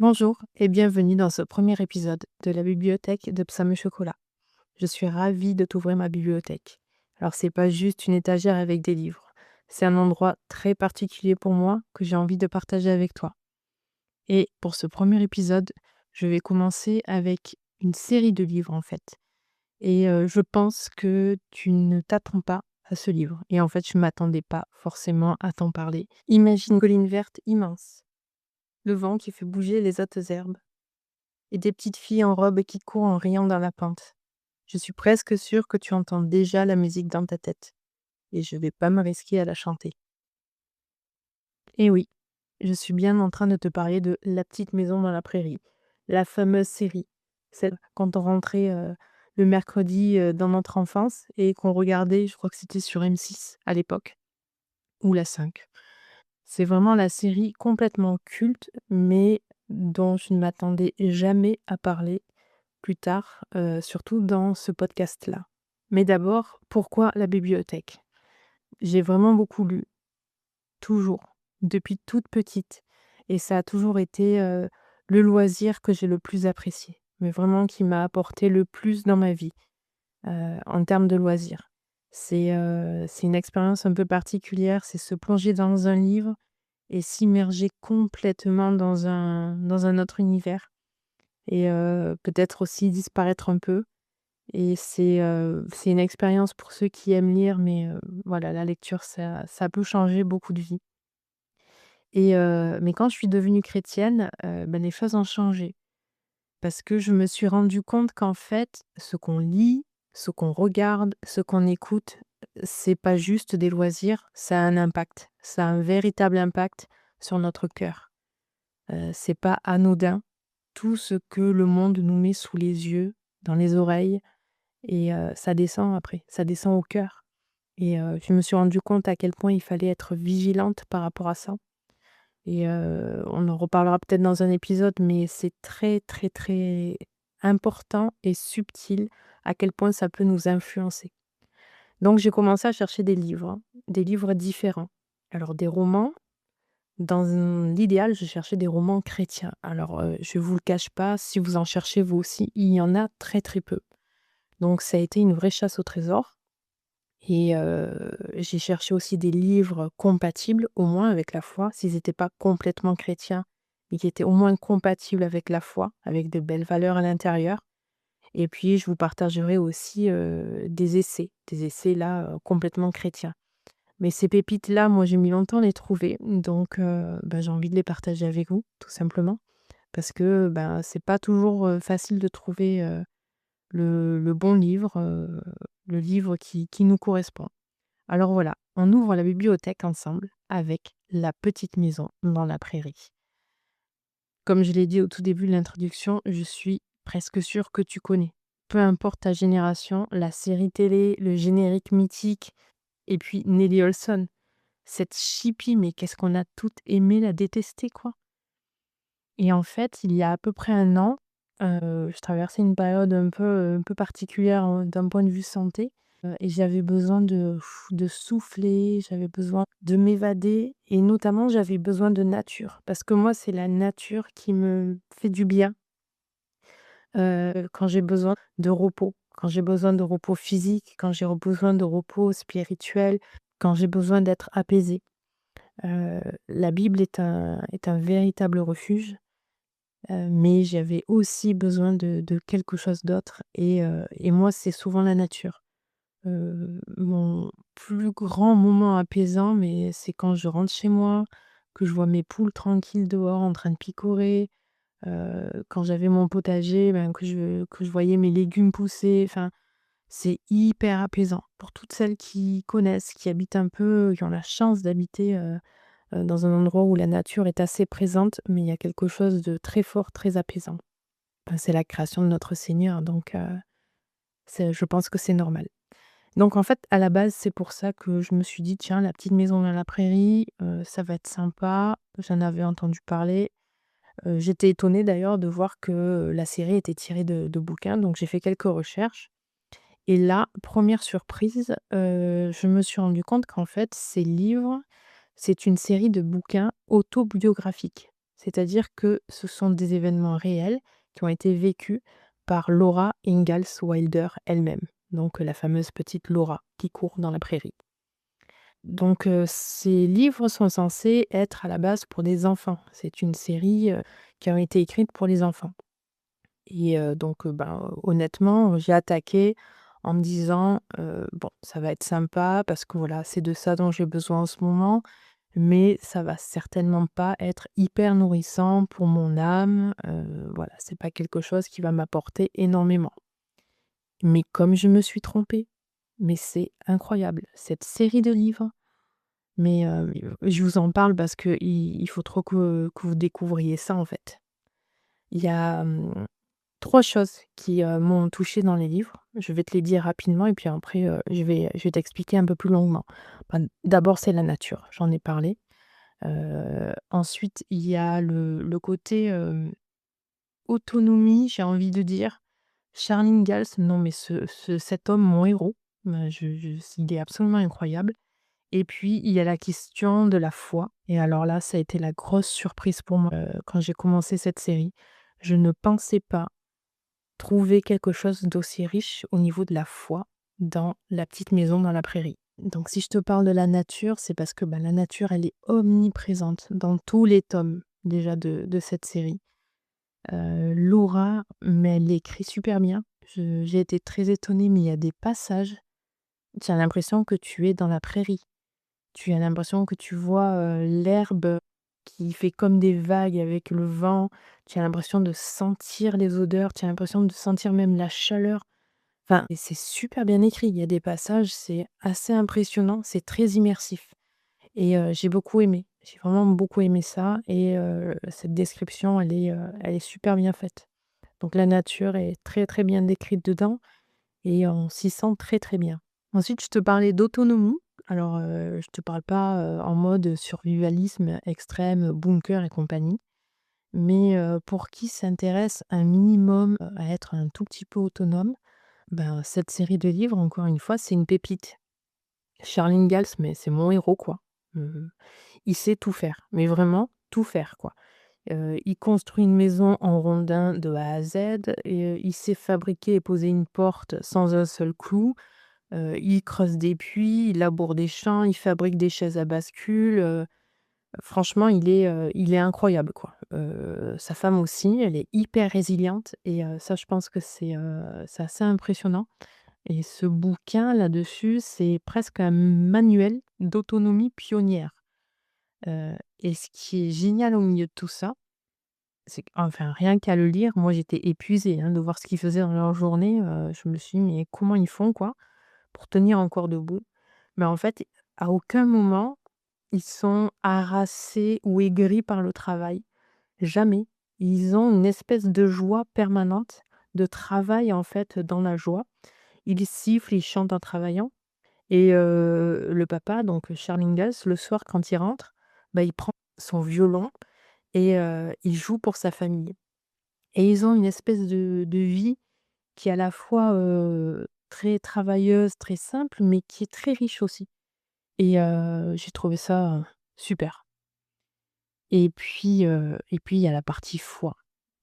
Bonjour et bienvenue dans ce premier épisode de la bibliothèque de Psame Chocolat. Je suis ravie de t'ouvrir ma bibliothèque. Alors c'est pas juste une étagère avec des livres, c'est un endroit très particulier pour moi que j'ai envie de partager avec toi. Et pour ce premier épisode, je vais commencer avec une série de livres en fait. Et je pense que tu ne t'attends pas à ce livre. Et en fait, je ne m'attendais pas forcément à t'en parler. Imagine une colline verte immense, le vent qui fait bouger les hautes herbes et des petites filles en robe qui courent en riant dans la pente. Je suis presque sûre que tu entends déjà la musique dans ta tête, et je vais pas me risquer à la chanter. Et oui, je suis bien en train de te parler de La petite maison dans la prairie, la fameuse série. Celle quand on rentrait le mercredi dans notre enfance et qu'on regardait, je crois que c'était sur M6 à l'époque, ou la 5. C'est vraiment la série complètement culte, mais dont je ne m'attendais jamais à parler plus tard, surtout dans ce podcast-là. Mais d'abord, pourquoi la bibliothèque? J'ai vraiment beaucoup lu, toujours, depuis toute petite, et ça a toujours été, le loisir que j'ai le plus apprécié, mais vraiment qui m'a apporté le plus dans ma vie, en termes de loisirs. C'est une expérience un peu particulière, c'est se plonger dans un livre et s'immerger complètement dans un autre univers et peut-être aussi disparaître un peu. Et c'est une expérience pour ceux qui aiment lire, mais voilà, la lecture, ça peut changer beaucoup de vies. Et mais quand je suis devenue chrétienne, ben, les choses ont changé. Parce que je me suis rendu compte qu'en fait, ce qu'on lit, ce qu'on regarde, ce qu'on écoute, c'est pas juste des loisirs, ça a un impact. Ça a un véritable impact sur notre cœur. C'est pas anodin, tout ce que le monde nous met sous les yeux, dans les oreilles, et ça descend après, ça descend au cœur. Et je me suis rendu compte à quel point il fallait être vigilante par rapport à ça. Et on en reparlera peut-être dans un épisode, mais c'est très, très, très important et subtil à quel point ça peut nous influencer. Donc j'ai commencé à chercher des livres différents. Alors des romans, l'idéal, je cherchais des romans chrétiens. Alors je vous le cache pas, si vous en cherchez vous aussi, il y en a très, très peu. Donc ça a été une vraie chasse au trésor. Et j'ai cherché aussi des livres compatibles, au moins avec la foi, s'ils étaient pas complètement chrétiens, mais qui étaient au moins compatibles avec la foi, avec de belles valeurs à l'intérieur. Et puis je vous partagerai aussi, des essais là, complètement chrétiens. Mais ces pépites-là, moi j'ai mis longtemps à les trouver, donc bah, j'ai envie de les partager avec vous, tout simplement. Parce que, ben, c'est pas toujours, facile de trouver, le bon livre, le livre qui nous correspond. Alors voilà, on ouvre la bibliothèque ensemble avec La petite maison dans la prairie. Comme je l'ai dit au tout début de l'introduction, je suis presque sûre que tu connais. Peu importe ta génération, la série télé, le générique mythique, et puis Nelly Olson. Cette chipie, mais qu'est-ce qu'on a toutes aimé la détester, quoi. Et en fait, il y a à peu près un an, je traversais une période un peu particulière, d'un point de vue santé. Et j'avais besoin de souffler, j'avais besoin de m'évader et notamment j'avais besoin de nature. Parce que moi, c'est la nature qui me fait du bien, quand j'ai besoin de repos. Quand j'ai besoin de repos physique, quand j'ai besoin de repos spirituel, quand j'ai besoin d'être apaisée. La Bible est un véritable refuge, mais j'avais aussi besoin de quelque chose d'autre et moi, c'est souvent la nature. Mon plus grand moment apaisant, mais c'est quand je rentre chez moi, que je vois mes poules tranquilles dehors en train de picorer, quand j'avais mon potager, ben, que je voyais mes légumes pousser, enfin, c'est hyper apaisant. Pour toutes celles qui connaissent, qui habitent un peu, qui ont la chance d'habiter, dans un endroit où la nature est assez présente, mais il y a quelque chose de très fort, très apaisant. Ben, c'est la création de notre Seigneur, donc je pense que c'est normal. Donc en fait, à la base, c'est pour ça que je me suis dit: «Tiens, la petite maison dans la prairie, ça va être sympa». J'en avais entendu parler. J'étais étonnée d'ailleurs de voir que la série était tirée de bouquins, donc j'ai fait quelques recherches et là, première surprise, je me suis rendu compte qu'en fait, ces livres, c'est une série de bouquins autobiographiques. C'est-à-dire que ce sont des événements réels qui ont été vécus par Laura Ingalls Wilder elle-même, donc la fameuse petite Laura qui court dans la prairie. Donc ces livres sont censés être à la base pour des enfants. C'est une série, qui a été écrite pour les enfants et donc ben, honnêtement, j'ai attaqué en me disant: «Bon, ça va être sympa parce que voilà, c'est de ça dont j'ai besoin en ce moment, mais ça va certainement pas être hyper nourrissant pour mon âme, voilà, c'est pas quelque chose qui va m'apporter énormément». Mais comme je me suis trompée, mais c'est incroyable. Cette série de livres, mais je vous en parle parce qu'il faut trop que vous découvriez ça, en fait. Il y a, 3 choses qui, m'ont touchée dans les livres. Je vais te les dire rapidement et puis après, je vais t'expliquer un peu plus longuement. Enfin, d'abord, c'est la nature, j'en ai parlé. Ensuite, il y a le côté, autonomie, j'ai envie de dire. Charles Ingalls, non mais cet homme, mon héros, je il est absolument incroyable. Et puis, il y a la question de la foi et alors là, ça a été la grosse surprise pour moi, quand j'ai commencé cette série. Je ne pensais pas trouver quelque chose d'aussi riche au niveau de la foi dans La petite maison dans la prairie. Donc si je te parle de la nature, c'est parce que, bah, la nature, elle est omniprésente dans tous les tomes déjà de cette série. Laura, mais elle écrit super bien. J'ai été très étonnée, mais il y a des passages, tu as l'impression que tu es dans la prairie. Tu as l'impression que tu vois, l'herbe qui fait comme des vagues avec le vent. Tu as l'impression de sentir les odeurs, tu as l'impression de sentir même la chaleur. Enfin et c'est super bien écrit. Il y a des passages, c'est assez impressionnant, c'est très immersif et j'ai beaucoup aimé. J'ai vraiment beaucoup aimé ça et cette description, elle est super bien faite. Donc la nature est très, très bien décrite dedans et on s'y sent très, très bien. Ensuite, je te parlais d'autonomie. Alors, je te parle pas, en mode survivalisme extrême, bunker et compagnie, mais pour qui s'intéresse un minimum, à être un tout petit peu autonome, ben, cette série de livres, encore une fois, c'est une pépite. Charles Ingalls, mais c'est mon héros, quoi. Heu, il sait tout faire, mais vraiment tout faire, quoi. Il construit une maison en rondin de A à Z et il sait fabriquer et poser une porte sans un seul clou. Il creuse des puits, il laboure des champs, il fabrique des chaises à bascule, franchement il est incroyable quoi. Sa femme aussi, elle est hyper résiliente et ça je pense que c'est assez impressionnant et ce bouquin là-dessus, c'est presque un manuel d'autonomie pionnière. Et ce qui est génial au milieu de tout ça, c'est qu'enfin rien qu'à le lire, moi j'étais épuisée, hein, de voir ce qu'ils faisaient dans leur journée, je me suis dit: «Mais comment ils font quoi, pour tenir encore debout?» Mais en fait, à aucun moment, ils sont harassés ou aigris par le travail. Jamais. Ils ont une espèce de joie permanente, de travail, en fait, dans la joie. Ils sifflent, ils chantent en travaillant et le papa, donc Charles Ingalls, le soir, quand il rentre, bah, il prend son violon et il joue pour sa famille et ils ont une espèce de vie qui est à la fois, très travailleuse, très simple, mais qui est très riche aussi. Et j'ai trouvé ça, super et puis il y a la partie foi.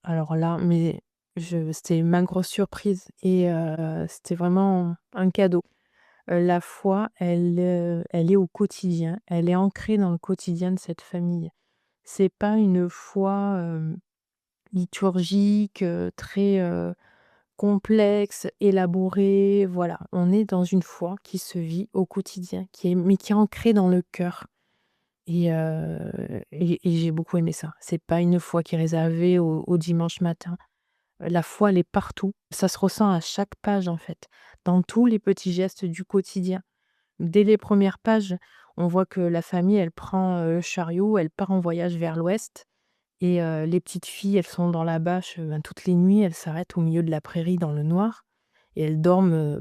Alors là, mais je c'était ma grosse surprise et c'était vraiment un cadeau. La foi, elle est au quotidien, elle est ancrée dans le quotidien de cette famille. C'est pas une foi, liturgique, très, complexe, élaborée, voilà. On est dans une foi qui se vit au quotidien, qui est ancrée dans le cœur. Et j'ai beaucoup aimé ça. C'est pas une foi qui est réservée au dimanche matin. La foi, elle est partout. Ça se ressent à chaque page, en fait, dans tous les petits gestes du quotidien. Dès les premières pages, on voit que la famille, elle prend, le chariot, elle part en voyage vers l'ouest et les petites filles, elles sont dans la bâche, ben, toutes les nuits, elles s'arrêtent au milieu de la prairie dans le noir et elles dorment,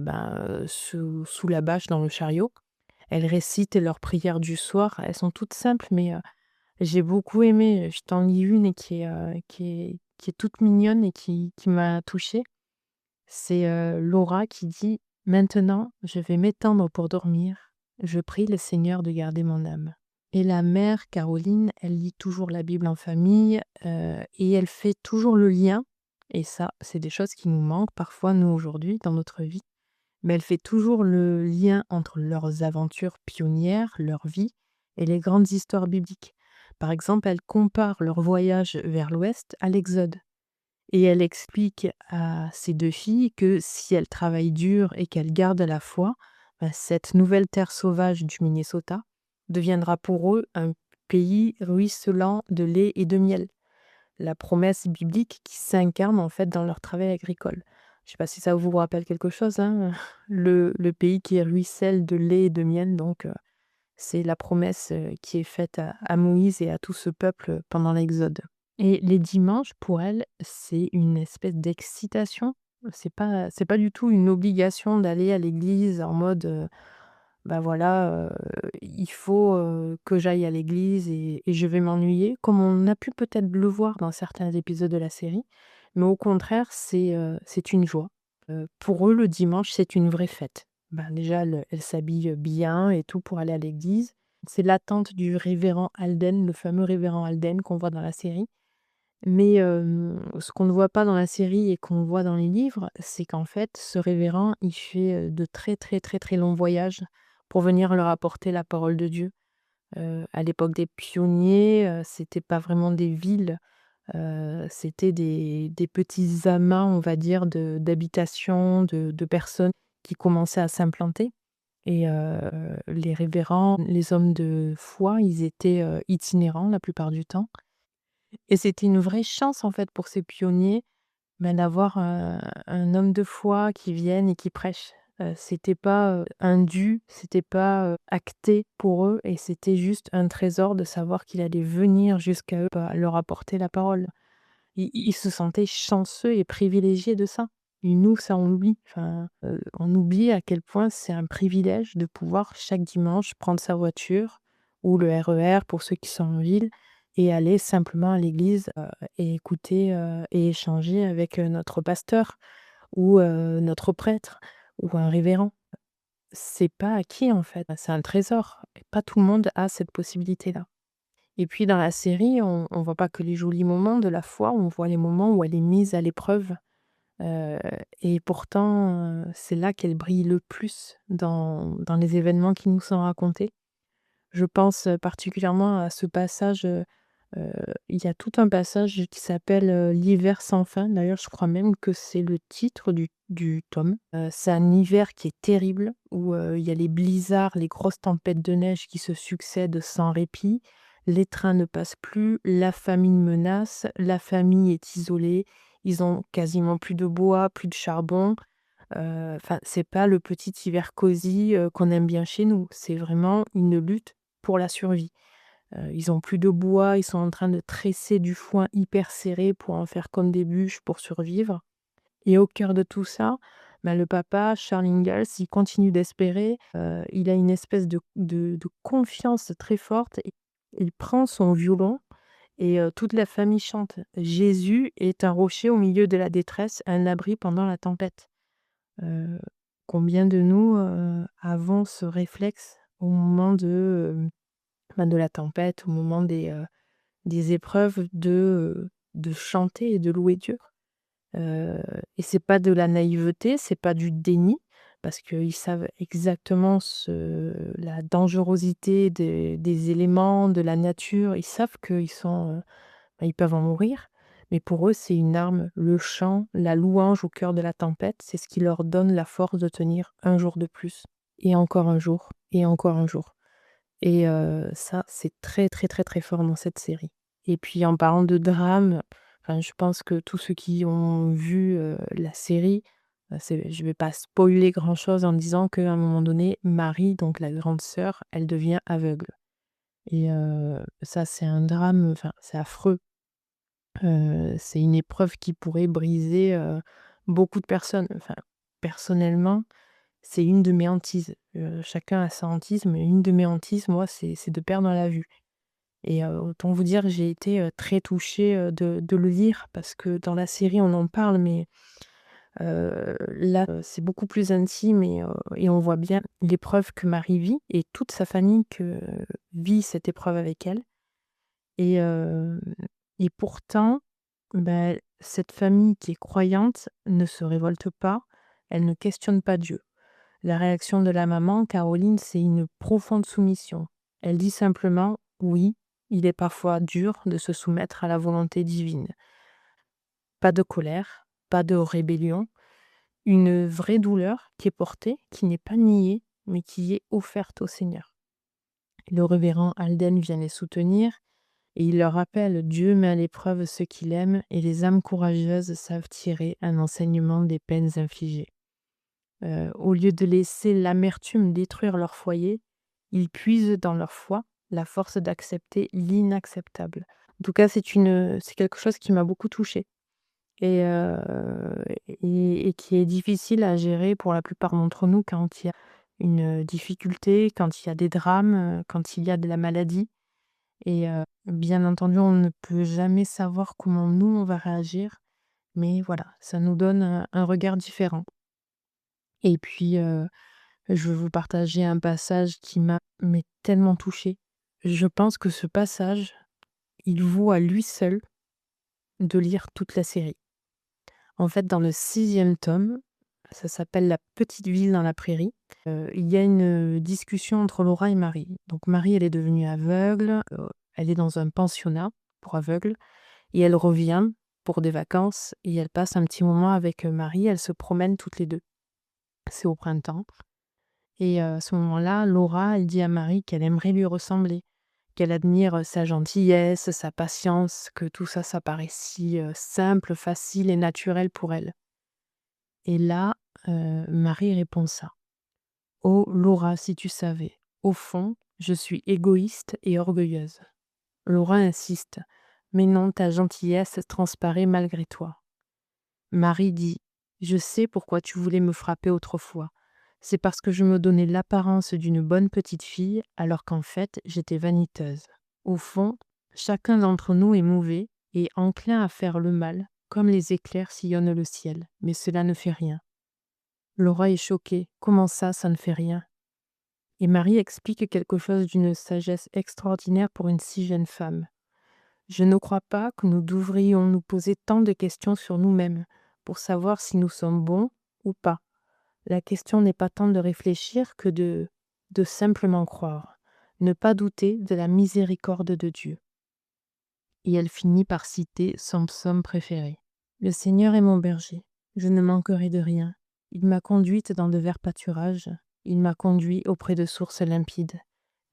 sous la bâche dans le chariot. Elles récitent leurs prières du soir. Elles sont toutes simples, mais j'ai beaucoup aimé, je t'en lis une et qui est toute mignonne et qui m'a touchée. C'est, Laura qui dit: «Maintenant, je vais m'étendre pour dormir. Je prie le Seigneur de garder mon âme». Et la mère, Caroline, elle lit toujours la Bible en famille, et elle fait toujours le lien et ça, c'est des choses qui nous manquent parfois, nous, aujourd'hui, dans notre vie. Mais elle fait toujours le lien entre leurs aventures pionnières, leur vie et les grandes histoires bibliques. Par exemple, elle compare leur voyage vers l'Ouest à l'Exode. Et elle explique à ses 2 filles que si elles travaillent dur et qu'elles gardent la foi, bah, cette nouvelle terre sauvage du Minnesota deviendra pour eux un pays ruisselant de lait et de miel. La promesse biblique qui s'incarne en fait dans leur travail agricole. Je ne sais pas si ça vous rappelle quelque chose, hein, le pays qui ruisselle de lait et de miel, donc c'est la promesse, qui est faite à Moïse et à tout ce peuple pendant l'Exode. Et les dimanches, pour elle, c'est une espèce d'excitation. C'est pas du tout une obligation d'aller à l'église en mode, bah, voilà, il faut, que j'aille à l'église et je vais m'ennuyer, comme on a pu peut-être le voir dans certains épisodes de la série. Mais au contraire, c'est une joie. Pour eux, le dimanche, c'est une vraie fête. Ben, déjà, elles s'habillent bien et tout pour aller à l'église. C'est l'attente du révérend Alden, le fameux révérend Alden qu'on voit dans la série. Mais ce qu'on ne voit pas dans la série et qu'on voit dans les livres, c'est qu'en fait, ce révérend, il fait, de très, très, très, très longs voyages pour venir leur apporter la parole de Dieu. À l'époque des pionniers, c'était pas vraiment des villes, c'était des petits amas, on va dire, d'habitations, de personnes qui commençaient à s'implanter et les révérends, les hommes de foi, ils étaient, itinérants la plupart du temps et c'était une vraie chance, en fait, pour ces pionniers, ben, d'avoir, un homme de foi qui vienne et qui prêche. C'était pas, un dû, c'était pas, acté pour eux et c'était juste un trésor de savoir qu'il allait venir jusqu'à eux, bah, leur apporter la parole. Ils se sentaient chanceux et privilégiés de ça. Et nous, ça, on l'oublie. Enfin, on oublie à quel point c'est un privilège de pouvoir chaque dimanche prendre sa voiture ou le RER pour ceux qui sont en ville et aller simplement à l'église, et écouter, et échanger avec, notre pasteur ou, notre prêtre ou un révérend. C'est pas acquis, en fait, c'est un trésor et pas tout le monde a cette possibilité-là. Et puis dans la série, on voit pas que les jolis moments de la foi, on voit les moments où elle est mise à l'épreuve, heu et pourtant, c'est là qu'elle brille le plus dans les événements qui nous sont racontés. Je pense, particulièrement à ce passage, heu, il y a tout un passage qui s'appelle, «L'hiver sans fin». D'ailleurs, je crois même que c'est le titre du tome. C'est un hiver qui est terrible où, il y a les blizzards, les grosses tempêtes de neige qui se succèdent sans répit. Les trains ne passent plus, la famine menace, la famille est isolée, ils ont quasiment plus de bois, plus de charbon. Enfin, c'est pas le petit hiver cosy, qu'on aime bien chez nous. C'est vraiment une lutte pour la survie. Ils ont plus de bois, ils sont en train de tresser du foin hyper serré pour en faire comme des bûches pour survivre et au cœur de tout ça, bah, le papa, Charles Ingalls, il continue d'espérer, il a une espèce de confiance très forte et il prend son violon et toute la famille chante. Jésus est un rocher au milieu de la détresse, un abri pendant la tempête. Heu, Combien de nous, avons ce réflexe au moment de la tempête, au moment des épreuves de chanter et de louer Dieu? Heu et c'est pas de la naïveté, c'est pas du déni, parce qu'ils savent exactement la dangerosité des éléments, de la nature. Ils savent qu'ils sont, bah, ils peuvent en mourir, mais pour eux, c'est une arme. Le chant, la louange au cœur de la tempête, c'est ce qui leur donne la force de tenir un jour de plus et encore un jour et encore un jour et ça, c'est très, très, très, très fort dans cette série et puis en parlant de drame, enfin, je pense que tous ceux qui ont vu, la série, c'est je vais pas spoiler grand chose en disant qu'à un moment donné, Marie, donc la grande sœur, elle devient aveugle et ça, c'est un drame, enfin, c'est affreux. C'est une épreuve qui pourrait briser, beaucoup de personnes. Enfin, personnellement, c'est une de mes hantises. Chacun a sa hantise, mais une de mes hantises, moi, c'est de perdre la vue et autant vous dire, j'ai été, très touchée, de le lire parce que dans la série, on en parle, mais Là, c'est beaucoup plus intime et on voit bien l'épreuve que Marie vit et toute sa famille que vit cette épreuve avec elle et hem et pourtant, bah, cette famille qui est croyante ne se révolte pas, elle ne questionne pas Dieu. La réaction de la maman, Caroline, c'est une profonde soumission. Elle dit simplement: «Oui, il est parfois dur de se soumettre à la volonté divine». Pas de colère, pas de rébellion, une vraie douleur qui est portée, qui n'est pas niée, mais qui est offerte au Seigneur. Le révérend Alden vient les soutenir et il leur rappelle: Dieu met à l'épreuve ceux qu'il aime et les âmes courageuses savent tirer un enseignement des peines infligées. Au lieu de laisser l'amertume détruire leur foyer, ils puisent dans leur foi la force d'accepter l'inacceptable. En tout cas, c'est quelque chose qui m'a beaucoup touchée et et qui est difficile à gérer pour la plupart d'entre nous quand il y a une difficulté, quand il y a des drames, quand il y a de la maladie et bien entendu, on ne peut jamais savoir comment nous, on va réagir, mais voilà, ça nous donne un regard différent et puis, je veux vous partager un passage qui m'a mais tellement touchée. Je pense que ce passage, il vaut à lui seul de lire toute la série. En fait, dans le 6e tome, ça s'appelle «La petite ville dans la prairie», il y a une discussion entre Laura et Marie. Donc Marie, elle est devenue aveugle, elle est dans un pensionnat pour aveugles et elle revient pour des vacances et elle passe un petit moment avec, Marie. Elles se promènent toutes les 2. C'est au printemps et à ce moment-là, Laura, elle dit à Marie qu'elle aimerait lui ressembler, qu'elle admire, sa gentillesse, sa patience, que tout ça, ça paraît si, simple, facile et naturel pour elle. Et là, Marie répond ça: «Oh Laura, si tu savais, au fond, je suis égoïste et orgueilleuse». Laura insiste: «Mais non, ta gentillesse transparaît malgré toi». Marie dit: «Je sais pourquoi tu voulais me frapper autrefois. C'est parce que je me donnais l'apparence d'une bonne petite fille alors qu'en fait, j'étais vaniteuse. Au fond, chacun d'entre nous est mauvais et enclin à faire le mal, comme les éclairs sillonnent le ciel, mais cela ne fait rien». Laura est choquée. «Comment ça ne fait rien?» Et Marie explique quelque chose d'une sagesse extraordinaire pour une si jeune femme. «Je ne crois pas que nous devrions nous poser tant de questions sur nous-mêmes pour savoir si nous sommes bons ou pas. La question n'est pas tant de réfléchir que de simplement croire, ne pas douter de la miséricorde de Dieu». Et elle finit par citer son psaume préféré: «Le Seigneur est mon berger, je ne manquerai de rien. Il m'a conduite dans de verts pâturages, il m'a conduit auprès de sources limpides.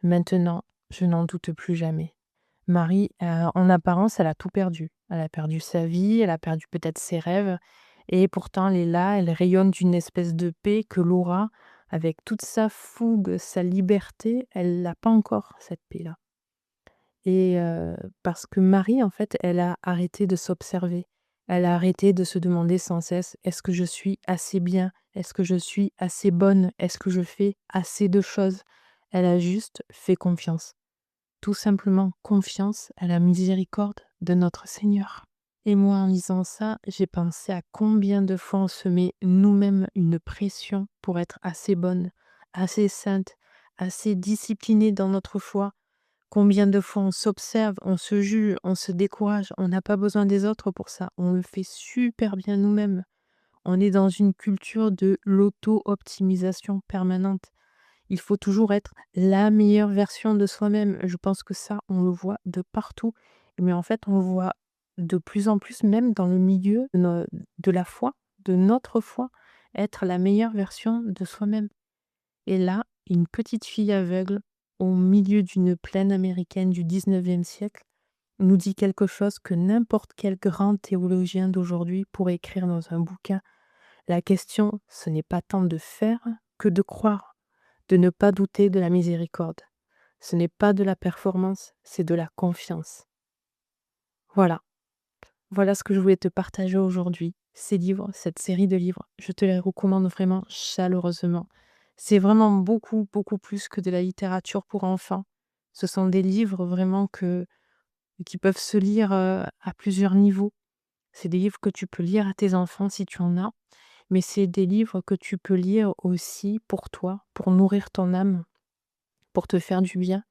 Maintenant, je n'en doute plus jamais». Marie, en apparence, elle a tout perdu. Elle a perdu sa vie, elle a perdu peut-être ses rêves et pourtant elle est là, elle rayonne d'une espèce de paix que Laura, avec toute sa fougue, sa liberté, elle l'a pas encore cette paix-là. Et parce que Marie, en fait, elle a arrêté de s'observer. Elle a arrêté de se demander sans cesse: «Est-ce que je suis assez bien? Est-ce que je suis assez bonne? Est-ce que je fais assez de choses?» Elle a juste fait confiance. Tout simplement confiance à la miséricorde de notre Seigneur. Et moi, en lisant ça, j'ai pensé à combien de fois on se met nous-mêmes une pression pour être assez bonne, assez sainte, assez disciplinée dans notre foi. Combien de fois on s'observe, on se juge, on se décourage, on n'a pas besoin des autres pour ça, on le fait super bien nous-mêmes. On est dans une culture de l'auto-optimisation permanente. Il faut toujours être la meilleure version de soi-même. Je pense que ça, on le voit de partout. Mais en fait, on le voit de plus en plus, même dans le milieu de la foi, de notre foi, être la meilleure version de soi-même. Et là, une petite fille aveugle, au milieu d'une plaine américaine du 19e siècle, nous dit quelque chose que n'importe quel grand théologien d'aujourd'hui pourrait écrire dans un bouquin. La question, ce n'est pas tant de faire que de croire, de ne pas douter de la miséricorde. Ce n'est pas de la performance, c'est de la confiance. Voilà, voilà ce que je voulais te partager aujourd'hui. Ces livres, cette série de livres, je te les recommande vraiment chaleureusement. C'est vraiment beaucoup, beaucoup plus que de la littérature pour enfants. Ce sont des livres vraiment qui peuvent se lire à plusieurs niveaux. C'est des livres que tu peux lire à tes enfants si tu en as. mais c'est des livres que tu peux lire aussi pour toi, pour nourrir ton âme, pour te faire du bien.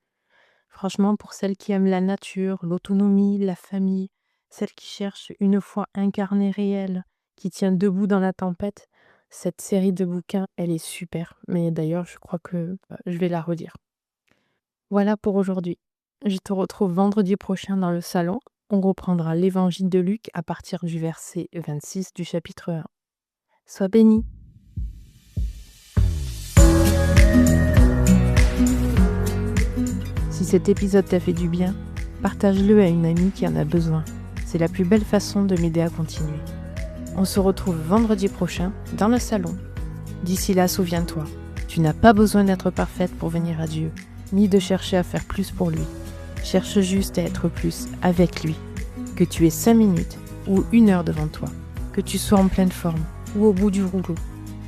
Franchement, pour celles qui aiment la nature, l'autonomie, la famille, celles qui cherchent une foi incarnée réelle, qui tient debout dans la tempête, cette série de bouquins, elle est super. Mais d'ailleurs, je crois que je vais la relire. Voilà pour aujourd'hui. Je te retrouve vendredi prochain dans le salon. On reprendra l'évangile de Luc à partir du verset 26 du chapitre 1. Sois béni. Si cet épisode t'a fait du bien, partage-le à une amie qui en a besoin. C'est la plus belle façon de m'aider à continuer. On se retrouve vendredi prochain dans le salon. D'ici là, souviens-toi, tu n'as pas besoin d'être parfaite pour venir à Dieu, ni de chercher à faire plus pour lui. Cherche juste à être plus avec lui. Que tu aies 5 minutes ou 1 heure devant toi, que tu sois en pleine forme ou au bout du rouleau,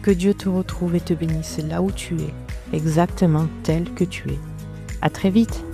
que Dieu te retrouve et te bénisse là où tu es, exactement tel que tu es. À très vite!